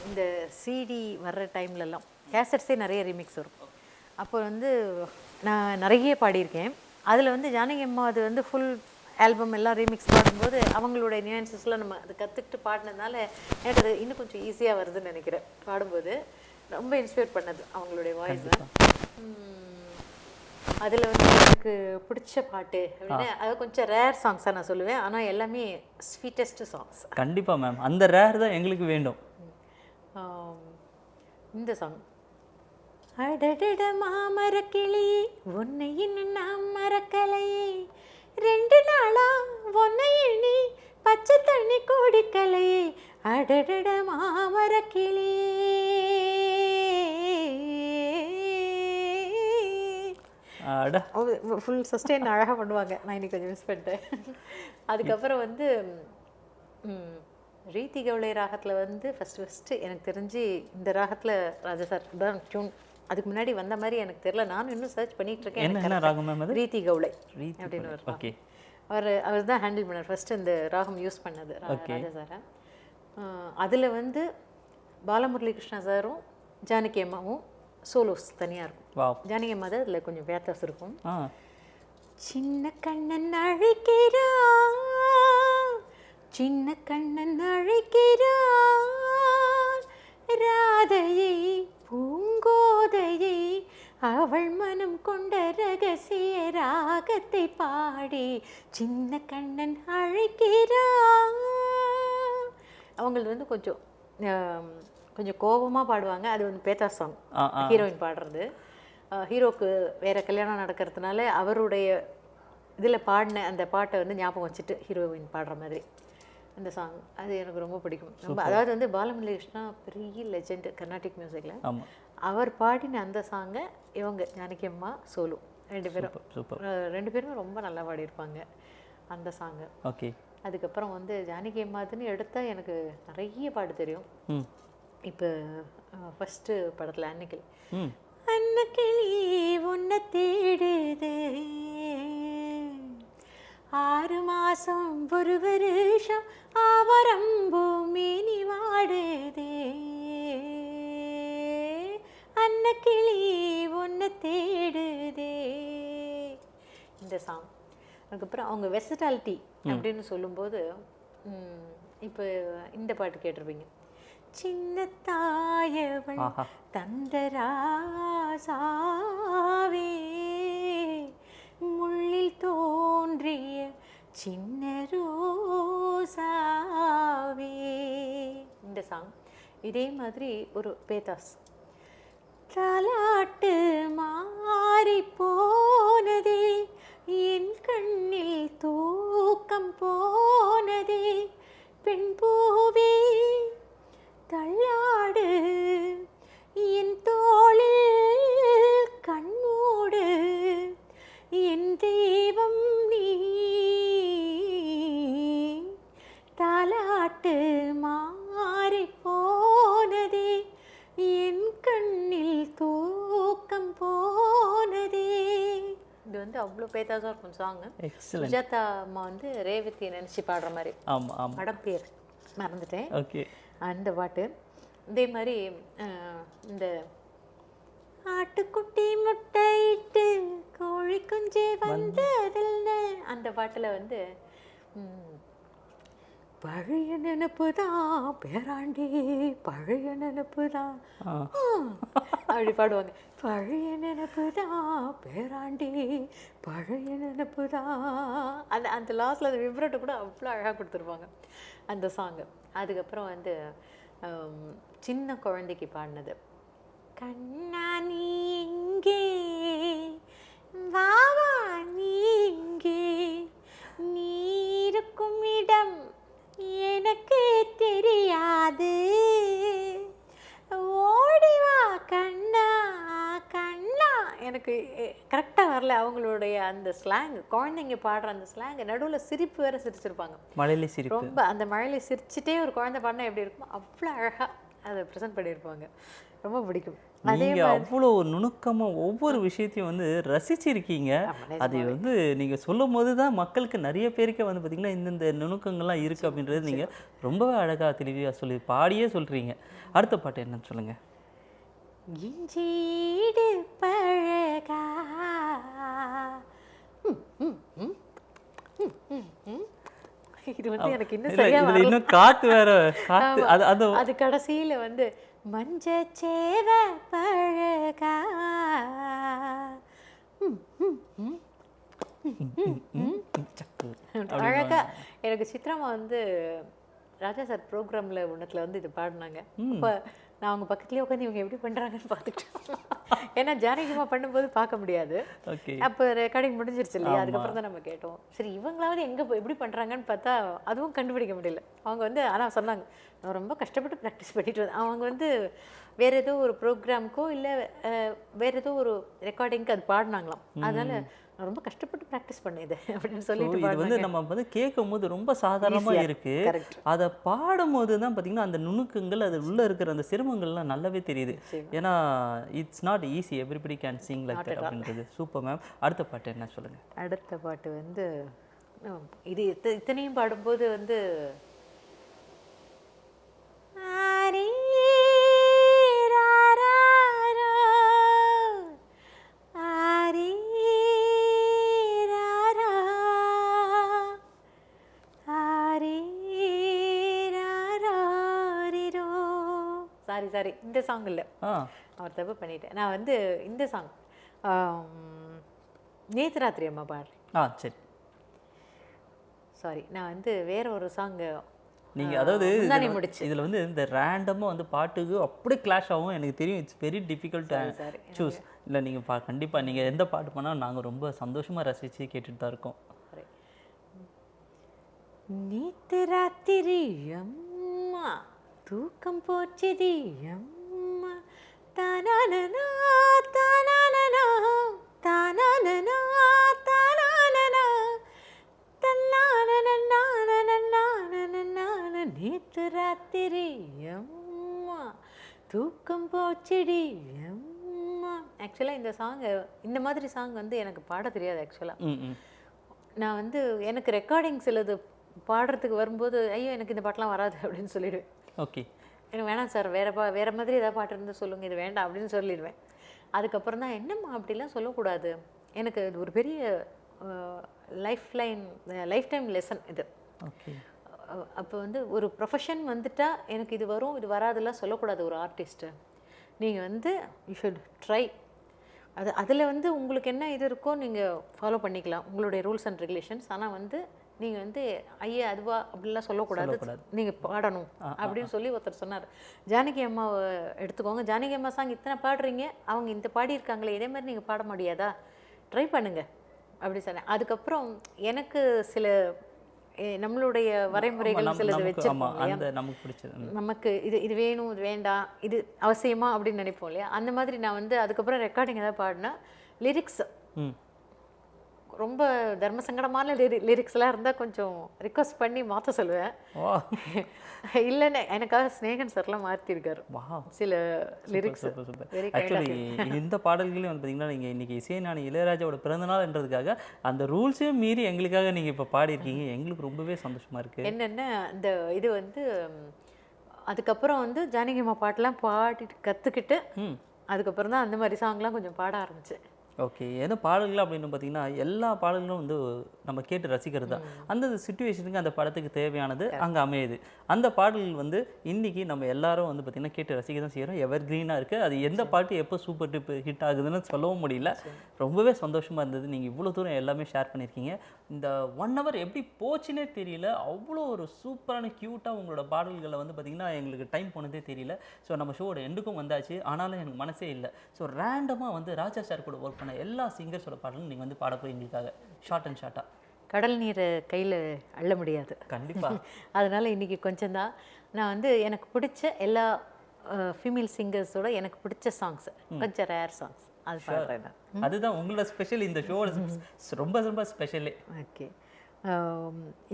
இந்த சிடி வர்ற டைம்லலாம் கேசட்ஸே நிறைய ரீமிக்ஸ் வரும். அப்போ வந்து நான் நிறைய பாடியிருக்கேன். அதில் வந்து ஜானகி அம்மா அது வந்து ஃபுல் ஆல்பம் எல்லாம் ரீமிக்ஸ் பாடும்போது அவங்களுடைய நியூன்சஸ்லாம் நம்ம அது கற்றுக்கிட்டு பாடினதுனால எனக்கு அது இன்னும் கொஞ்சம் ஈஸியாக வருதுன்னு நினைக்கிறேன். பாடும்போது ரொம்ப இன்ஸ்பயர் பண்ணது அவங்களுடைய வாய்ஸை. அதில் வந்து எனக்கு பிடிச்ச பாட்டு அப்படின்னா அது கொஞ்சம் ரேர் சாங்ஸாக நான் சொல்லுவேன். ஆனால் எல்லாமே ஸ்வீட்டஸ்ட் சாங்ஸ். கண்டிப்பாக மேம், அந்த ரேர் தான் எங்களுக்கு வேண்டும். இந்த சாங் அடடட மாமரக்கிளியே உன்னை இன்னும் நாம் மறக்கலையே 2 நாளா உன்னை எண்ணி பச்சை தண்ணி குடிக்கலையே அடடட மாமரக்கிளியே. ஃபுல் சஸ்டெயின் அழகாக பண்ணுவாங்க. நான் இன்னைக்கு கொஞ்சம் மிஸ் பண்ணிட்டேன். அதுக்கப்புறம் வந்து ரீதி கவுளை ராகத்தில் வந்து ஃபஸ்ட்டு எனக்கு தெரிஞ்சு இந்த ராகத்தில் ராஜா சார் தான் டியூன். அதுக்கு முன்னாடி வந்த மாதிரி எனக்கு தெரியல. நானும் இன்னும் சர்ச் பண்ணிட்டு இருக்கேன். ரீதி கவுளை அப்படின்னு ஒரு அவர் தான் ஹேண்டில் பண்ணார் ஃபர்ஸ்ட் இந்த ராகம் யூஸ் பண்ணது ராஜா சாரை. அதில் வந்து பாலமுரளி கிருஷ்ணா சாரும் ஜானகி அம்மாவும் சோலோஸ் தனியாக இருக்கும். ஜானகி அம்மா தான் அதில் கொஞ்சம் வித்தியாசம் இருக்கும். சின்ன கண்ணன் அழைக்கிறா சின்ன கண்ணன் அழைக்கிறான் ராதையை பூங்கோதையை அவள் மனம் கொண்ட ரகசிய ராகத்தை பாடி சின்ன கண்ணன் அழைக்கிறான். அவங்களுக்கு வந்து கொஞ்சம் கோபமாக பாடுவாங்க. அது வந்து பேத்தா சாங் ஹீரோயின் பாடுறது. ஹீரோக்கு வேறு கல்யாணம் நடக்கிறதுனால அவருடைய இதில் பாடின அந்த பாட்டை வந்து ஞாபகம் வச்சுட்டு ஹீரோயின் பாடுற மாதிரி அந்த சாங். அது எனக்கு ரொம்ப பிடிக்கும். ரொம்ப அதாவது வந்து பாலமுரளி கிருஷ்ணா பெரிய லெஜெண்ட் கர்நாடிக் மியூசிக்கில். அவர் பாடின அந்த சாங்கை இவங்க ஜானகி அம்மா சோலு ரெண்டு பேருமே ரொம்ப நல்லா பாடியிருப்பாங்க அந்த சாங்கை. ஓகே. அதுக்கப்புறம் வந்து ஜானகி அம்மாதுன்னு எடுத்தால் எனக்கு நிறைய பாட்டு தெரியும். இப்போ ஃபஸ்ட்டு படத்தில் அன்னக்கிளி உன்னை தேடுது 6 மாசம் ஒரு வருஷம் ஆவரம்பூ மேனி வாடுதே அன்னக்கிளி ஒன்று தேடுதே. இந்த சாங் அதுக்கப்புறம் அவங்க வெர்சட்டாலிட்டி அப்படின்னு சொல்லும்போது இப்போ இந்த பாட்டு கேட்டிருப்பீங்க, சின்ன தாயவள் தந்தராசாவே முள்ளில் தோன்றிய சின்ன ரோசாவே. இந்த சாங் இதே மாதிரி ஒரு பேதாஸ், தாலாட்டு மாறி போனதே என் கண்ணில் தூக்கம் போனதே பெண் பூவே தள்ளாடு என் தோளில் கண்மூடு என் தெய்வம் நீ தாலாட்டு மாறி போனதே என் கண்ணில் தூக்கம் போனதே. இது வந்து அவ்வளோ பேதாஸாக இருக்கும் சாங்கு. சுஜாதா அம்மா வந்து ரேவதியை நினச்சி பாடுற மாதிரி. படம் பேர் மறந்துட்டேன். ஓகே, அந்த பாட்டு. இதே மாதிரி இந்த ஆட்டுக்குட்டி முட்டையிட்டு கோழி குஞ்சு வந்ததில்ல அந்த பாட்டில் வந்து பழைய நினப்பு தான் பேராண்டி பழைய நினப்பு தான் அப்படி பாடுவாங்க. பழைய நினப்பு தான் பேராண்டி பழைய நினப்பு தான். அந்த லாஸ்ட்டில் அந்த விப்ரேட்டை கூட அவ்வளோ அழகாக கொடுத்துருப்பாங்க அந்த சாங்கு. அதுக்கப்புறம் வந்து சின்ன குழந்தைக்கு பாடினது, கண்ணா நீ இங்கே வாவா நீ இங்கே நீ இருக்கும் இடம் எனக்கு தெரியாது ஓடிவா கண்ணா கண்ணா. எனக்கு கரெக்டாக வரல அவங்களுடைய அந்த ஸ்லாங், குழந்தைங்க பாடுற அந்த ஸ்லாங். நடுவில் சிரிப்பு வேறு சிரிச்சிருப்பாங்க, மழையில சிரிப்பு. ரொம்ப அந்த மழையில சிரிச்சுட்டே ஒரு குழந்தை பாடினா எப்படி இருக்கும் அவ்வளோ அழகாக அதை ப்ரெசென்ட் பண்ணியிருப்பாங்க. ரொம்ப பிடிக்கும். நீங்க அவ்வளோ நுணுக்கமா ஒவ்வொரு விஷயத்தையும் வந்து ரசிச்சிருக்கீங்க. அது வந்து நீங்க சொல்லும் போது தான் மக்களுக்கு நிறைய பேருக்கு வந்து பார்த்தீங்கன்னா இந்த நுணுக்கங்கள்லாம் இருக்கு அப்படின்றது நீங்க ரொம்பவே அழகா தெளிவாக சொல்லி பாடியே சொல்றீங்க. அடுத்த பாட்டு என்னன்னு சொல்லுங்க. இஞ்சீடு பழகா இது வந்து எனக்கு இன்னும் சரியா வரல. இன்னும் காத்து வேற காத்து அது கடைசியில வந்து மஞ்ச சேவ பழகா அழகா. எனக்கு சித்ராமா வந்து ராஜா சார் ப்ரோக்ராம்ல ஒன்றத்தில் வந்து இது பாடினாங்க. அப்போ நான் அவங்க பக்கத்துலேயே உட்காந்து இவங்க எப்படி பண்ணுறாங்கன்னு பார்த்துக்கிட்டேன். ஏன்னா ஜானகிமா பண்ணும்போது பார்க்க முடியாது. அப்போ ரெக்கார்டிங் முடிஞ்சிருச்சு இல்லையா, அதுக்கப்புறம் தான் நம்ம கேட்டோம். சரி இவங்களாவது எங்கே எப்படி பண்ணுறாங்கன்னு பார்த்தா அதுவும் கண்டுபிடிக்க முடியல. அவங்க வந்து ஆனால் சொன்னாங்க, நான் ரொம்ப கஷ்டப்பட்டு ப்ராக்டிஸ் பண்ணிட்டு வந்தேன். அவங்க வந்து வேறு ஏதோ ஒரு ப்ரோக்ராமுக்கோ இல்லை வேறு ஏதோ ஒரு ரெக்கார்டிங்க்கு அது பாடினாங்களாம். அதனால நான் ரொம்ப கஷ்டப்பட்டு ப்ராக்டிஸ் பண்ணேன் அப்படின்னு சொல்லிட்டு இது வந்து நம்ம வந்து கேட்கும் போது ரொம்ப சாதாரணமாக இருக்கு. அதை பாடும்போது தான் பார்த்தீங்கன்னா அந்த நுணுக்கங்கள் அது உள்ள இருக்கிற அந்த சிரமங்கள்லாம் நல்லாவே தெரியுது. ஏன்னா it's not easy, everybody can sing like that அப்படின்றது. Super ma'am. அடுத்த பாட்டு என்ன சொல்லுங்க. அடுத்த பாட்டு வந்து இது இத்தனையும் பாடும்போது வந்து சாரி இந்த சாங் இல்லை, அவர் தப்பு பண்ணிட்டேன். நான் வந்து இந்த சாங் நேத்து ராத்திரி அம்மா பாடுறேன். சரி சாரி, நான் வந்து வேற ஒரு சாங் நீங்க அதாவது இதுல வந்து இந்த ரேண்டமா வந்து பாட்டுக்கு அப்படியே கிளாஷ் ஆகும். எனக்கு தெரியும், இட்ஸ் வெரி டிஃபிகல்ட் சூஸ். இல்லை நீங்க கண்டிப்பா நீங்க எந்த பாட்டு பண்ணாலும் நாங்க ரொம்ப சந்தோஷமா ரசிச்சு கேட்டுட்டு தான் இருக்கோம். நேத்து ராத்திரி அம்மா தூக்கம் போச்சுது அம்மா தானானா தானானா தானானா தானானா தன்னானா நேத்து ராத்திரி அம்மா தூக்கம் போச்சுடி அம்மா. ஆக்சுவலாக இந்த சாங் இந்த மாதிரி சாங் வந்து எனக்கு பாட தெரியாது. ஆக்சுவலாக நான் வந்து எனக்கு ரெக்கார்டிங் சிலது பாடுறதுக்கு வரும்போது ஐயோ எனக்கு இந்த பாட்டெலாம் வராது அப்படின்னு சொல்லிடுவேன். ஓகே. எனக்கு வேணாம் சார், வேறு மாதிரி ஏதாவது பாட்டு இருந்து சொல்லுங்கள், இது வேண்டாம் அப்படின்னு சொல்லிடுவேன். அதுக்கப்புறம் தான் என்னம்மா அப்படிலாம் சொல்லக்கூடாது, எனக்கு இது ஒரு பெரிய லைஃப் டைம் லெசன் இது. ஓகே. அப்போ வந்து ஒரு ப்ரொஃபஷன் வந்துட்டா எனக்கு இது வரும் இது வராதெல்லாம் சொல்லக்கூடாது. ஒரு ஆர்டிஸ்ட்டு நீங்கள் வந்து யூ ஷுட் ட்ரை. அதில் வந்து உங்களுக்கு என்ன இது இருக்கோ நீங்கள் ஃபாலோ பண்ணிக்கலாம், உங்களுடைய ரூல்ஸ் அண்ட் ரெகுலேஷன்ஸ். ஆனால் வந்து நீங்கள் வந்து ஐயா அதுவா அப்படிலாம் சொல்லக்கூடாது, நீங்கள் பாடணும் அப்படின்னு சொல்லி ஒருத்தர் சொன்னார். ஜானகி அம்மாவை எடுத்துக்கோங்க, ஜானகி அம்மா சாங் இத்தனை பாடுறீங்க, அவங்க இந்த பாடியிருக்காங்களே, இதே மாதிரி நீங்கள் பாட முடியாதா, ட்ரை பண்ணுங்கள் அப்படி சொன்னேன். அதுக்கப்புறம் எனக்கு சில நம்மளுடைய வரைமுறைகள் சிலது வச்சிருப்போம் இல்லையா, நமக்கு இது வேணும் இது வேண்டாம் இது அவசியமா அப்படின்னு நினைப்போம் இல்லையா. அந்த மாதிரி நான் வந்து அதுக்கப்புறம் ரெக்கார்டிங் ஏதாவது பாடினா லிரிக்ஸ் ரொம்ப தர்ம சங்கடமான லிரிக்ஸ்லாம் இருந்தால் கொஞ்சம் ரிக்வஸ்ட் பண்ணி மாற்ற சொல்லுவேன். இல்லைன்னு எனக்காக ஸ்நேகன் சார்லாம் மாற்றிருக்காரு சில லிரிக்ஸ். ஆக்சுவலி இந்த பாடல்களையும் வந்து பார்த்தீங்கன்னா நீங்கள் இன்றைக்கி இசைஞானி இளையராஜாவோட பிறந்தநாள்ன்றதுக்காக அந்த ரூல்ஸையும் மீறி எங்களுக்காக நீங்கள் இப்போ பாடியிருக்கீங்க. எங்களுக்கு ரொம்பவே சந்தோஷமாக இருக்குது. என்னென்ன இந்த இது வந்து அதுக்கப்புறம் வந்து ஜானகி அம்மா பாட்டெலாம் பாடிட்டு கற்றுக்கிட்டு அதுக்கப்புறம் தான் அந்த மாதிரி சாங்லாம் கொஞ்சம் பாட ஆரம்பித்தேன். ஓகே. ஏன்னா பாடல்கள் அப்படின்னு பார்த்தீங்கன்னா எல்லா பாடல்களும் வந்து நம்ம கேட்டு ரசிக்கிறது தான். அந்த சிச்சுவேஷனுக்கு அந்த படத்துக்கு தேவையானது அங்கே அமையுது. அந்த பாடல்கள் வந்து இன்றைக்கி நம்ம எல்லாரும் வந்து பார்த்திங்கன்னா கேட்டு ரசிக்க தான் செய்கிறோம். எவர் க்ரீனாக இருக்குது. அது எந்த பாட்டு எப்போ சூப்பர் டிப் ஹிட் ஆகுதுன்னு சொல்லவும் முடியல. ரொம்பவே சந்தோஷமாக இருந்தது. நீங்கள் இவ்வளோ தூரம் எல்லாமே ஷேர் பண்ணியிருக்கீங்க. இந்த 1 hour எப்படி போச்சுன்னே தெரியல. அவ்வளோ ஒரு சூப்பரான க்யூட்டாக உங்களோட பாடல்களை வந்து பார்த்திங்கன்னா எங்களுக்கு டைம் போனதே தெரியல. ஸோ நம்ம ஷோவோட எண்டுக்கும் வந்தாச்சு. ஆனாலும் எனக்கு மனசே இல்லை. ஸோ ரேண்டமாக வந்து ராஜா சார் கூட ஒர்க் எல்லா சிங்கர்ஸோட பாடலும் நீங்கள் வந்து பாட போய் எங்களுக்காக ஷார்ட் அண்ட் ஷார்ட்டாக. கடல் நீரை கையில் அள்ள முடியாது கண்டிப்பாக. அதனால் இன்றைக்கி கொஞ்சம் தான் நான் வந்து எனக்கு பிடிச்ச எல்லா ஃபீமேல் சிங்கர்ஸோட எனக்கு பிடிச்ச சாங்ஸ், கொஞ்சம் ரேர் சாங்ஸ் அது பாடுறேன். அதுதான் உங்களோட ஸ்பெஷல், இந்த ஷோவோட ரொம்ப ரொம்ப ஸ்பெஷலே. ஓகே.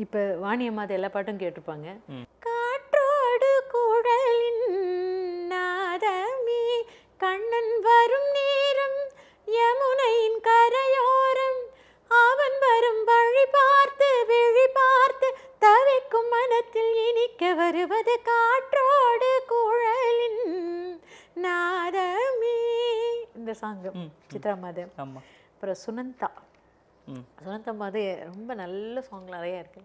இப்போ வாணியம்மா எல்லா பாட்டும் கேட்டிருப்பாங்க. காற்றோடு குழலின் நாதமே கண்ணன் வரும் நேரம் யமுனையின் கரையோரம் அவன் வரும் வழி பார்த்து விழி பார்த்து தவிக்கும் மனத்தில் இனிக்க வருவது காற்றோடு குழலின் நாதமே. இந்த சாங்கு சித்ரா மாதே. அப்புறம் சுனந்தா மாதே ரொம்ப நல்ல சாங் நிறைய இருக்கு.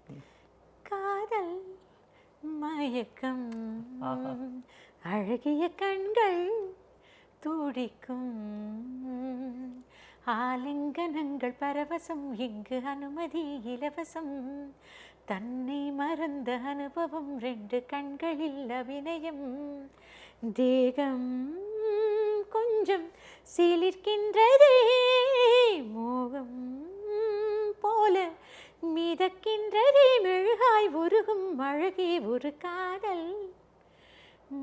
காதல் மயக்கம் அழகிய கண்கள் துடிக்கும் ஆலிங்கனங்கள் பரவசம் இங்கு அனுமதி இலவசம் தன்னை மறந்த அனுபவம் 2 கண்களில் அபிநயம் தேகம் கொஞ்சம் சிலிர்க்கின்றதே மோகம் போல மிதக்கின்றதே மெழுகாய் உருகும் அழகே ஒரு காதல்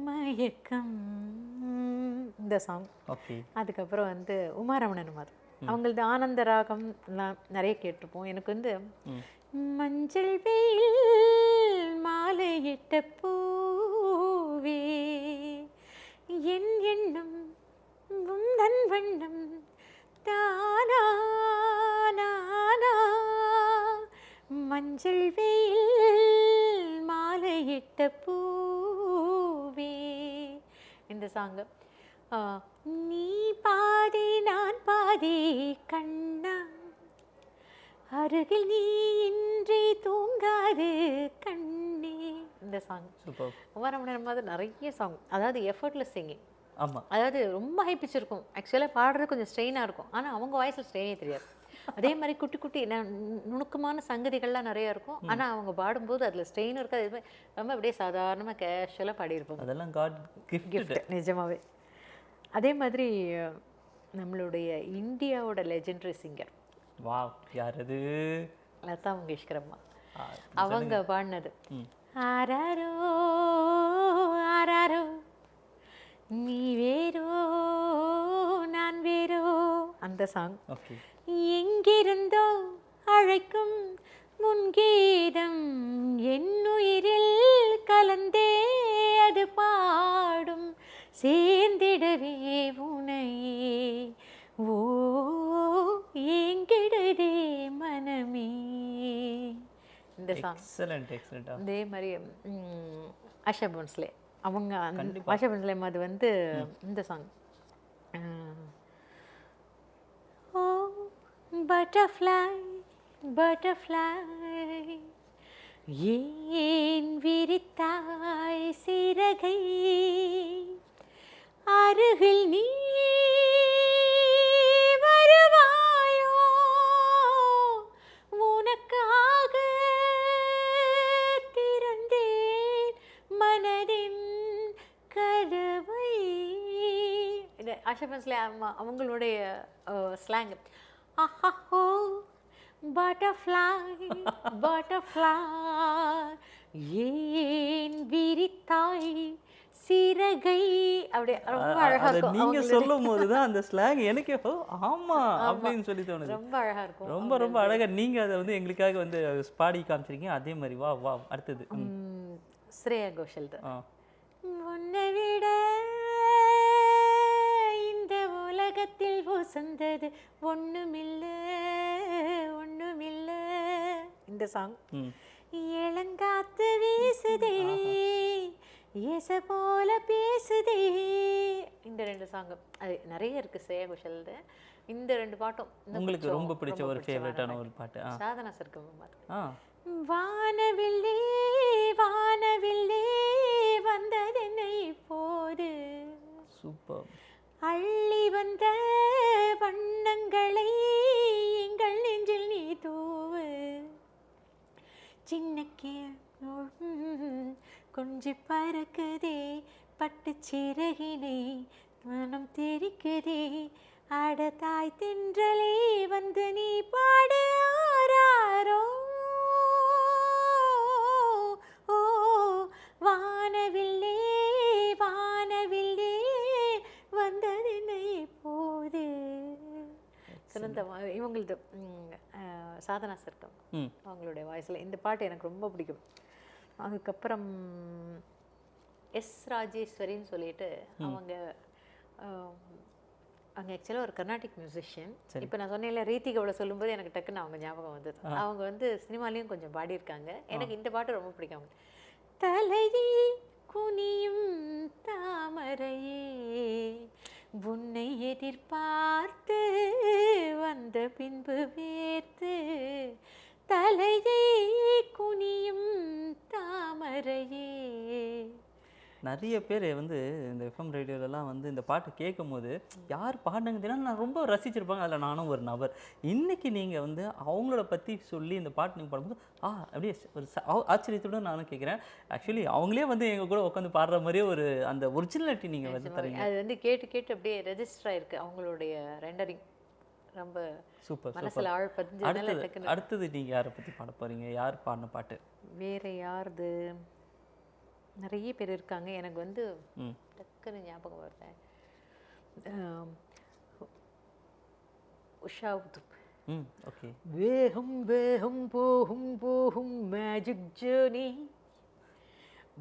மயக்கம். இந்த சாங். ஓகே. அதுக்கப்புறம் வந்து உமாரமணன் மாதம் அவங்களது ஆனந்த ராகம்லாம் நிறைய கேட்டிருப்போம். எனக்கு வந்து மஞ்சள் வெயில் மாலையிட்ட பூவே என் எண்ணம் உந்தன் வண்ணம் தானா நானா மஞ்சள் வெயில் மாலையிட்ட பூவே. இந்த சாங்கு நீ பாதி நான் பாதி கண்ணா அருகில் நீ இன்றி தூங்காது கண்ணே. இந்த சாங் உமாரமணன் மாதிரி நிறைய சாங், அதாவது எஃபர்ட்லெஸ் சிங்கிங். ஆமாம், அதாவது ரொம்ப ஹை பிச் இருக்கும். ஆக்சுவலாக பாடுறது கொஞ்சம் ஸ்ட்ரெயினாக இருக்கும், ஆனால் அவங்க வாய்ஸில் ஸ்ட்ரெயினே தெரியாது. அதே மாதிரி குட்டி குட்டி நுணுக்கமான சங்கதிகள்லாம் நிறையா இருக்கும், ஆனால் அவங்க பாடும்போது அதில் ஸ்ட்ரெயின் இருக்காது. எதுவுமே ரொம்ப அப்படியே சாதாரணமாக கேஷுவலாக பாடியிருப்போம். அதெல்லாம் காட் கிஃப்ட் நிஜமாவே. அதே மாதிரி நம்மளுடைய இந்தியாவோட லெஜெண்டரி சிங்கர் யார் அது? லதா மங்கேஷ்கர் அம்மா. அவங்க பாடினது ஆராரோ ஆராரோ நீ வேறோ நான் வேறோ அந்த சாங். எங்கிருந்தோ அழைக்கும் முன்கீதம் என் உயிரில் கலந்தே அது பாடும் சேர்ந்திடவே உனையே ஓ எங்கிடுதே மனமே. சாங். எக்ஸலண்ட். அதே மாதிரி ஆஷா போன்ஸ்லே அவங்க ஆஷா போன்ஸ்லே அது வந்து இந்த சாங் ஓ பட்டர்ஃப்ளை பட்டர்ஃப்ளை ஏன் விரித்தாய் சிறகை அருகில் நீ வருவாயோ உனக்காக திறந்தேன் மனதின் கதவை. ஆஷா போன்ஸ்லே அவங்களுடைய ஸ்லாங் ஆஹோ பட்டர்ஃப்ளை பட்டர்ஃப்ளை ஏன் விரித்தாய் சிறகை. அப்படியே ரொம்ப அழகா இருக்கும். நீங்க சொல்லும் போதுதான் அந்த ஸ்லாங் எனக்கு ஆமா அப்படின்னு சொல்லி தோணுது. ரொம்ப அழகா இருக்கும். ரொம்ப அழகா நீங்க அதை வந்து எங்களுக்காக வந்து பாடி காமிச்சிருக்கீங்க. அதே மாதிரி வா அடுத்தது ஸ்ரேயா கோஷல் தான். உன்னை விட இந்த உலகத்தில் வசந்தது ஒண்ணுமில்லை இந்த சாங். இளங்காத்து வீசுதே ஏச போல பேசுதே. இந்த 2 சாங் அது நிறைய இருக்கு ஸ்ரேயா கோஷல். இந்த 2 பாட்டும் உங்களுக்கு ரொம்ப பிடிச்ச ஒரு ஃபேவரட்டான ஒரு பாட்டு? சாதனா சர்க்கம். வானவில்லே வானவில்லே வந்ததென்னை இப்போது சூப்பர் அள்ளி வந்த வண்ணங்களை எங்கள் நெஞ்சில் நீ தூவு சின்னக்கே கொஞ்சி பறக்குதே பட்டு சிறகினை மனம் தெரிக்குதே அட தாய் தென்றலே வந்து நீ பாடு ஆராரோ ஓ வானவில்லே வானவில்லே வந்ததென்னை போது. சிறந்த இவங்களது சாதனா சர்க்கம் அவங்களுடைய வாய்ஸில் இந்த பாட்டு எனக்கு ரொம்ப பிடிக்கும். அதுக்கப்புறம் எஸ் ராஜேஸ்வரின்னு சொல்லிட்டு அவங்க ஆக்சுவலாக ஒரு கர்நாடிக் மியூசிஷியன். இப்போ நான் சொன்னேன்ல ரீத்திகாவோட சொல்லும்போது எனக்கு டக்குன்னு அவங்க ஞாபகம் வந்தது. அவங்க வந்து சினிமாலேயும் கொஞ்சம் பாடியிருக்காங்க. எனக்கு இந்த பாட்டு ரொம்ப பிடிக்கும். தலையே குனியும் தாமரையே உன்னை எதிர்பார்த்து வந்த பின்பு வேர்த்து தலையை குனியும் தாமரையே. நிறைய பேர் வந்து இந்த எஃப்எம் ரேடியோலலாம் வந்து இந்த பாட்டு கேட்கும் போது யார் பாடினாங்க நான் ரொம்ப ரசிச்சிருப்பாங்க. அதில் நானும் ஒரு நபர். இன்றைக்கி நீங்கள் வந்து அவங்களோட பற்றி சொல்லி இந்த பாட்டு நீங்கள் பாடும்போது அப்படியே ஒரு ஆச்சரியத்துடன் நானும் கேட்குறேன். ஆக்சுவலி அவங்களே வந்து எங்கள் கூட உட்காந்து பாடுற மாதிரியே ஒரு அந்த ஒரிஜினாலிட்டி நீங்கள் வந்து தரீங்க. அது வந்து கேட்டு கேட்டு அப்படியே ரெஜிஸ்டர் ஆயிருக்கு அவங்களுடைய ரெண்டரிங். ரொம்ப சூப்பர் மனசில் ஆழ் பதிஞ்சு. அடுத்தது நீங்கள் யாரை பற்றி பாட போகிறீங்க? யார் பாடின பாட்டு? வேறு யாருது? நிறைய பேர் இருக்காங்க. எனக்கு வந்து டக்குன்னு ஞாபகம் வருது. உஷா உதுப். ஓகே. வேகம் வேகம் போகும் போகும் மேஜிக் ஜர்னி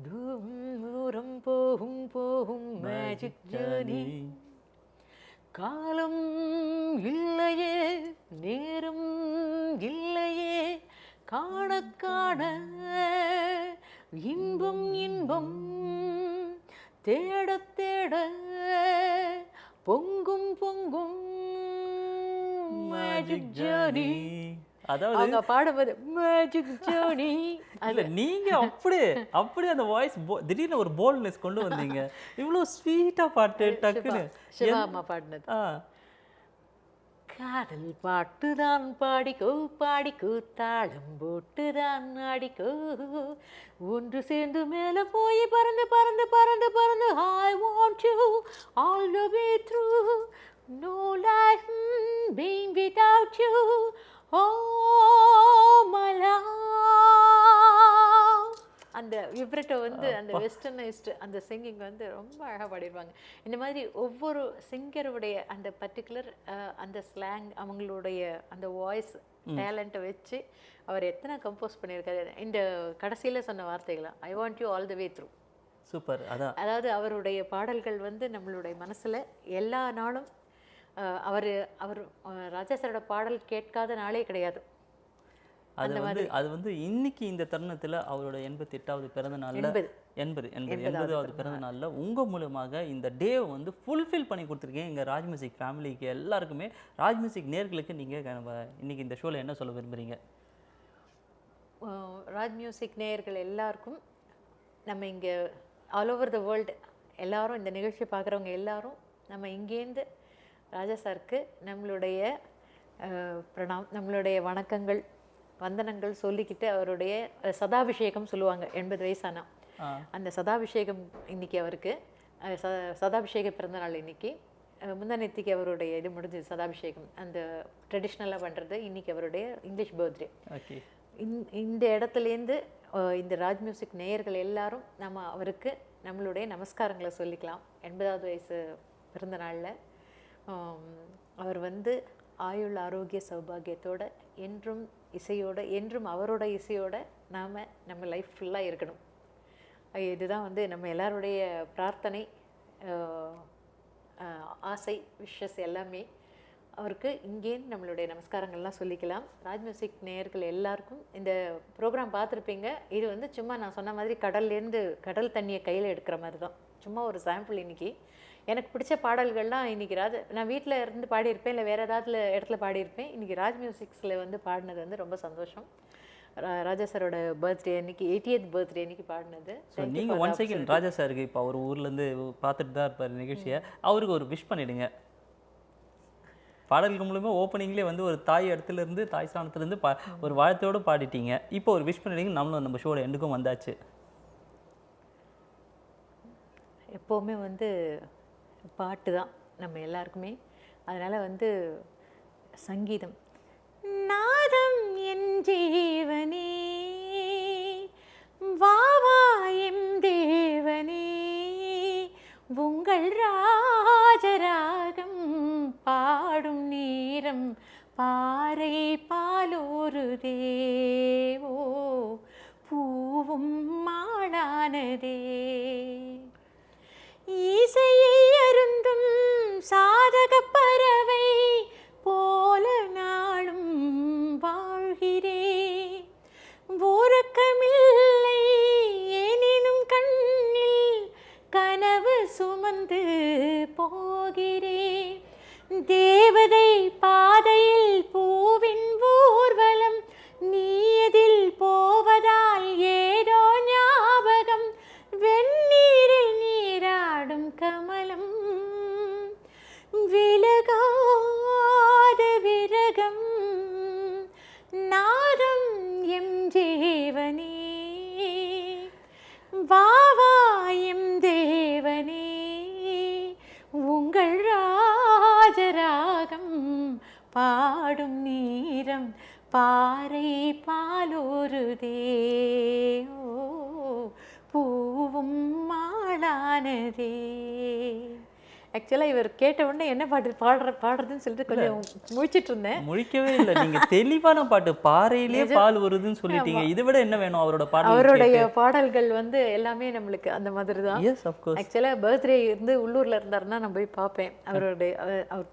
தூரம் போகும் போகும் மேஜிக் ஜர்னி காலம் இல்லையே நேரம் இல்லையே காண காண இன்பம் இன்பம் தேட தேட பொங்கும் பொங்கும் மேஜிக் ஜர்னி. அதாவது அவங்க பாடும்போது மேஜிக் ஜர்னி. இல்ல நீங்க அப்படியே அந்த வாய்ஸ் திடீர்னு ஒரு போல்ட்னஸ் கொண்டு வந்தீங்க. இவ்வளோ ஸ்வீட்டா பாட்டு டக்குன்னு சிவா அம்மா பாடினது. காதல் பாட்டுதான் பாடிக்கோ பாடிக்கோ தாளம் போட்டுதான் ஆடிக்கோ ஒன்று சேர்ந்து மேலே போய் பறந்து பறந்து பறந்து பறந்து I want you all the way through no life being without you oh my love. அந்த விப்ரெட்டோ வந்து அந்த வெஸ்டர்னைஸ்டு அந்த சிங்கிங் வந்து ரொம்ப அழகாக பாடிடுவாங்க. இந்த மாதிரி ஒவ்வொரு சிங்கருடைய அந்த பர்டிகுலர் அந்த ஸ்லாங் அவங்களுடைய அந்த வாய்ஸ் டேலண்ட்டை வச்சு அவர் எத்தனை கம்போஸ் பண்ணியிருக்காரு. இந்த கடைசியில் சொன்ன வார்த்தைகளா I want you all the way through. Super. அதாவது அவருடைய பாடல்கள் வந்து நம்மளுடைய மனசில் எல்லா நாளும் அவர் ராஜா சாரோட பாடல் கேட்காத நாளே கிடையாது. அது வந்து இன்னைக்கு இந்த தருணத்துல அவரோட 88வது பிறந்த நாள்ல 80வது பிறந்த நாள்ல உங்க மூலமாக இந்த டேவை வந்து ஃபுல்ஃபில் பண்ணி கொடுத்துருக்கீங்க எங்க ராஜ் மியூசிக் ஃபேமிலிக்கு எல்லாருக்குமே. ராஜ் மியூசிக் நேர்களுக்கு நீங்க இன்னைக்கு இந்த ஷோல என்ன சொல்ல விரும்புறீங்க? ராஜ் மியூசிக் நேயர்கள் எல்லாருக்கும் நம்ம இங்கே ஆல் ஓவர் த வேர்ல்டு எல்லாரும் இந்த நிகழ்ச்சியை பார்க்குறவங்க எல்லாரும் நம்ம இங்கேருந்து ராஜா சாருக்கு நம்மளுடைய நம்மளுடைய வணக்கங்கள் வந்தனங்கள் சொல்லிக்கிட்டு அவருடைய சதாபிஷேகம் சொல்லுவாங்க 80 வயசானா அந்த சதாபிஷேகம் இன்னைக்கு அவருக்கு சதாபிஷேக பிறந்தநாள் இன்னைக்கு. முந்தானேத்திக்கு அவருடைய இது முடிஞ்சது சதாபிஷேகம் அந்த ட்ரெடிஷ்னலாக பண்ணுறது. இன்னைக்கு அவருடைய இங்கிலீஷ் பர்த்டே. இந்த இடத்துலேருந்து இந்த ராஜ் மியூசிக் நேயர்கள் எல்லாரும் நம்ம அவருக்கு நம்மளுடைய நமஸ்காரங்களை சொல்லிக்கலாம். 80வது வயசு பிறந்த நாளில் அவர் வந்து ஆயுள் ஆரோக்கிய சௌபாகியத்தோட என்றும் இசையோட என்றும் அவரோட இசையோட நம்ம லைஃப் ஃபுல்லாக இருக்கணும். இதுதான் வந்து நம்ம எல்லாருடைய பிரார்த்தனை, ஆசை, விஷஸ் எல்லாமே. அவருக்கு இங்கேருந்து நம்மளுடைய நமஸ்காரங்கள்லாம் சொல்லிக்கலாம். ராஜ் மியூசிக் நேயர்கள் எல்லாருக்கும் இந்த ப்ரோக்ராம் பார்த்துருப்பீங்க. இது வந்து சும்மா நான் சொன்ன மாதிரி கடல் தண்ணியை கையில் எடுக்கிற மாதிரி தான், சும்மா ஒரு சாம்பிள். இன்னைக்கு எனக்கு பிடிச்ச பாடல்கள்லாம் இன்னைக்கு நான் வீட்டில் இருந்து பாடியிருப்பேன், இல்லை வேறு ஏதாவது இடத்துல பாடியிருப்பேன். இன்னைக்கு ராஜ் மியூசிக்ஸில் வந்து பாடினது வந்து ரொம்ப சந்தோஷம். ராஜா சாரோட பர்த்டே அன்னைக்கு 80th பர்த்டே அன்னைக்கு பாடினது. நீங்கள் ஒன் செகண்ட் ராஜா சாருக்கு இப்போ அவர் ஊர்லேருந்து பார்த்துட்டு தான் இருப்பார் நிகழ்ச்சியை, அவருக்கு ஒரு விஷ் பண்ணிவிடுங்க. பாடல்கள் மூலமா ஓப்பனிங்லேயே வந்து ஒரு தாய் இடத்துலேருந்து தாய் ஸ்தானத்துலேருந்து ஒரு வாழ்த்தையோடு பாடிட்டீங்க. இப்போ ஒரு விஷ் பண்ணிடுங்க. நம்ம ஷோட எண்டுக்கும் வந்தாச்சு. எப்போவுமே வந்து பாட்டு தான் நம்ம எல்லாருக்குமே. அதனால் வந்து சங்கீதம் நாதம் என் ஜீவனே வாவா எம் தேவனே உங்கள் ராஜராகம் பாடும் நேரம் பாறை பாலோரு தேவோ பூவும் மாளானதே இசையை அருந்தும் சாதக பறவை போல நாளும் வாழ்கிறேன். உறக்கமில்லை எனினும் கண்ணில் கனவு சுமந்து போகிறேன். தேவதை பாதையில் பூவின் ஊர்வலம் நீதில் போவதால் ஏதோ ஞாபகம் வெந்நீரில் நீராடும் கமலம் விலகாத விரகம் நாதம் எம் ஜீவனே வாவா எம் தேவனே உங்கள் ராஜராகம் பாடும் நீரம் பாறை பாலோருதே பூவும் மாளானதே. ஆக்சுவலாக இவர் கேட்ட உடனே என்ன பாட்டு பாடுறதுன்னு சொல்லிட்டு கொஞ்சம் முழிச்சிட்டு இருந்தேன். முழிக்கவே இல்லை, நீங்க தெளிவான பாட்டு பாறையிலே பால் வருதுன்னு சொல்லிட்டீங்க. இதை விட என்ன வேணும்? அவருடைய பாடல்கள் வந்து எல்லாமே நம்மளுக்கு அந்த மாதிரி தான். ஆக்சுவலாக பர்த்டே இருந்து உள்ளூர்ல இருந்தாருன்னா நான் போய் பார்ப்பேன். அவர்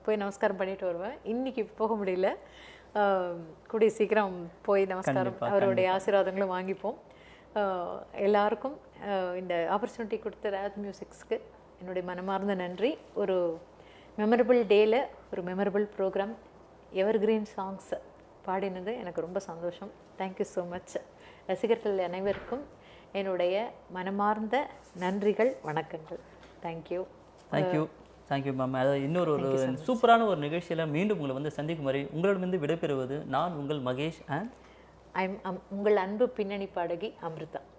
போய் நமஸ்காரம் பண்ணிட்டு வருவேன். இன்னைக்கு போக முடியல, கூடிய சீக்கிரம் போய் நமஸ்காரம் அவருடைய ஆசீர்வாதங்களும் வாங்கிப்போம். எல்லாருக்கும் இந்த ஆப்பர்ச்சுனிட்டி கொடுத்த ராஜ் மியூசிக்ஸ்க்கு என்னுடைய மனமார்ந்த நன்றி. ஒரு மெமரபிள் டேயில் ஒரு மெமரபிள் ப்ரோக்ராம் எவர்கிரீன் சாங்ஸ் பாடினது எனக்கு ரொம்ப சந்தோஷம். Thank you so much. ரசிகர்கள் அனைவருக்கும் என்னுடைய மனமார்ந்த நன்றிகள், வணக்கங்கள். Thank you thank you ma'am. அதாவது இன்னொரு சூப்பரான ஒரு நிகழ்ச்சியில் மீண்டும் உங்களை வந்து சந்திக்கும் வரை உங்களிடமிருந்து விடைபெறுவது நான் உங்கள் மகேஷ் அண்ட் உங்கள் அன்பு பின்னணி பாடகி அமிர்தா.